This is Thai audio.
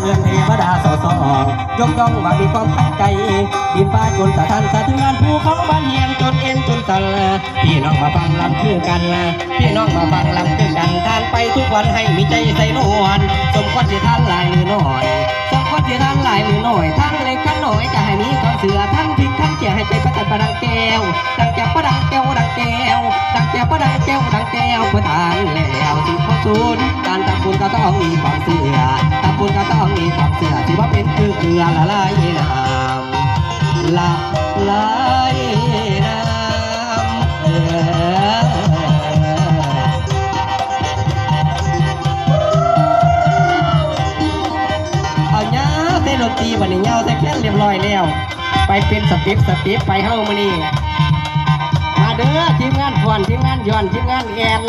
เรื่องเทวดาสอสอยกย่องว่ามีความตั้งใจดินฟ้าจนสะท้านสะเทือนภูเขาบ้านเฮียงจนเอ็นจนตันพี่น้องมาฟังลำคือกันพี่น้องมาฟังลำคือกันทานไปทุกวันให้มีใจใส่นวลสมควรสิทานหลายหรือน้อยสมควรสิทานหลายหรือน้อยทั้งเล็กทั้งน้อยก็ให้มีความเสือทั้งพริกทั้งเจียให้ใจประจันประดังแก้วดังแก้วประดังแก้วดังแก้วดังแก้วประดังแก้วดังแก้วเพื่อทานแล้วสิ่งของสูญการทำบุญก็ต้องมีความเสือทำบุญก็ต้องมีความเสือที่ว่าเป็นคือเกลือละลายน้ำละลายน้ำเอาเงาเต้นดนตรีวันนี้เงาแต่แค่เรียบร้อยแล้วไปเป็นสติปไปเฮ้ามานี่มาเด้อทีมงานฟอนทีมงานย้อนทีมงานแอน